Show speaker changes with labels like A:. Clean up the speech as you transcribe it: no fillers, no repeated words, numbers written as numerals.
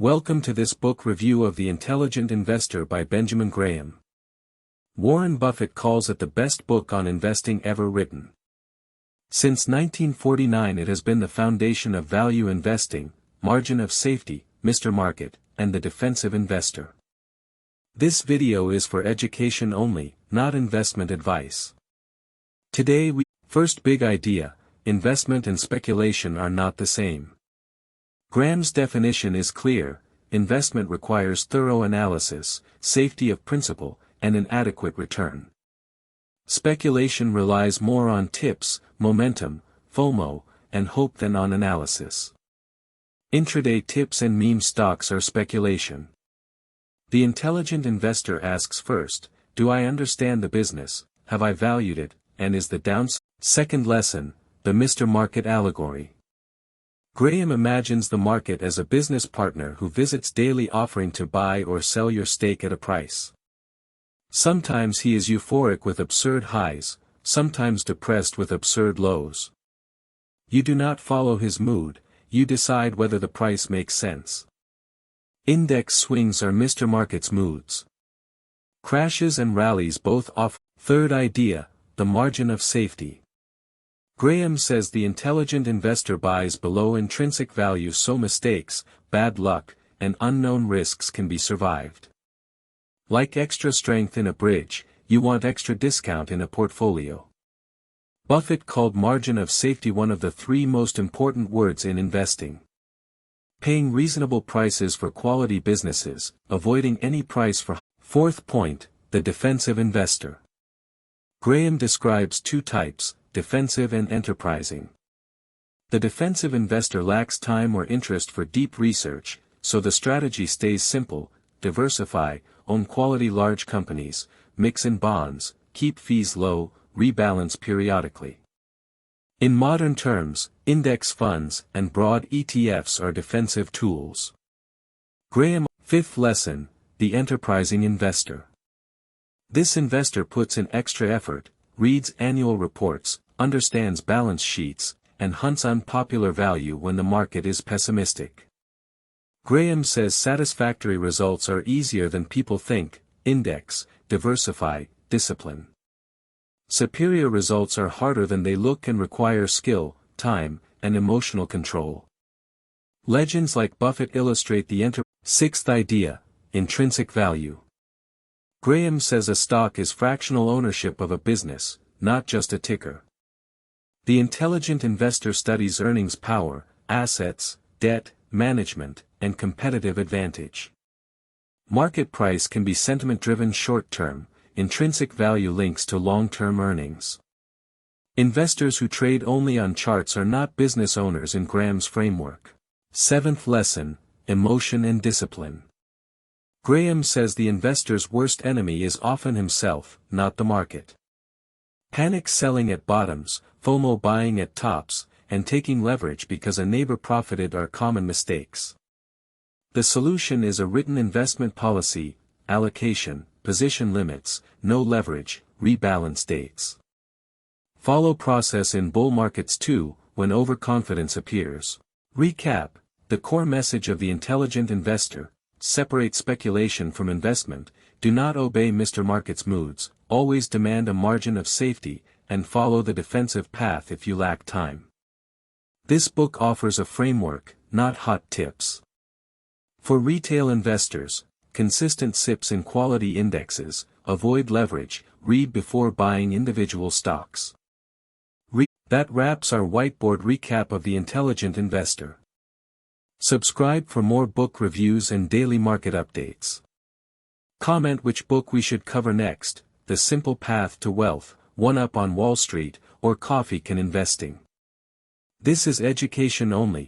A: Welcome to this book review of The Intelligent Investor by Benjamin Graham. Warren Buffett calls it the best book on investing ever written. Since 1949 it has been the foundation of value investing, margin of safety, Mr. Market, and the defensive investor. This video is for education only, not investment advice. Today first big idea, investment and speculation are not the same. Graham's definition is clear: investment requires thorough analysis, safety of principal, and an adequate return. Speculation relies more on tips, momentum, FOMO, and hope than on analysis. Intraday tips and meme stocks are speculation. The intelligent investor asks first, do I understand the business, have I valued it, and is the downside? Second lesson, the Mr. Market allegory. Graham imagines the market as a business partner who visits daily offering to buy or sell your stake at a price. Sometimes he is euphoric with absurd highs, sometimes depressed with absurd lows. You do not follow his mood, you decide whether the price makes sense. Index swings are Mr. Market's moods. Crashes and rallies both offer. Third idea, the margin of safety. Graham says the intelligent investor buys below intrinsic value so mistakes, bad luck, and unknown risks can be survived. Like extra strength in a bridge, you want extra discount in a portfolio. Buffett called margin of safety one of the three most important words in investing. Paying reasonable prices for quality businesses, avoiding any price for. Fourth point, the defensive investor. Graham describes two types, defensive and enterprising. The defensive investor lacks time or interest for deep research, so the strategy stays simple: diversify, own quality large companies, mix in bonds, keep fees low, rebalance periodically. In modern terms, index funds and broad ETFs are defensive tools. Graham. Fifth lesson, the enterprising investor. This investor puts in extra effort, reads annual reports, understands balance sheets, and hunts unpopular value when the market is pessimistic. Graham says satisfactory results are easier than people think: index, diversify, discipline. Superior results are harder than they look and require skill, time, and emotional control. Legends like Buffett illustrate the Sixth idea, intrinsic value. Graham says a stock is fractional ownership of a business, not just a ticker. The intelligent investor studies earnings power, assets, debt, management, and competitive advantage. Market price can be sentiment-driven short-term, intrinsic value links to long-term earnings. Investors who trade only on charts are not business owners in Graham's framework. Seventh lesson, emotion and discipline. Graham says the investor's worst enemy is often himself, not the market. Panic selling at bottoms, FOMO buying at tops, and taking leverage because a neighbor profited are common mistakes. The solution is a written investment policy: allocation, position limits, no leverage, rebalance dates. Follow process in bull markets too, when overconfidence appears. Recap: the core message of The Intelligent Investor: separate speculation from investment, do not obey Mr. Market's moods, always demand a margin of safety, and follow the defensive path if you lack time. This book offers a framework, not hot tips. For retail investors, consistent sips in quality indexes, avoid leverage, read before buying individual stocks. That wraps our whiteboard recap of The Intelligent Investor. Subscribe for more book reviews and daily market updates. Comment which book we should cover next: The Simple Path to Wealth, One Up on Wall Street, or Coffee Can Investing. This is education only,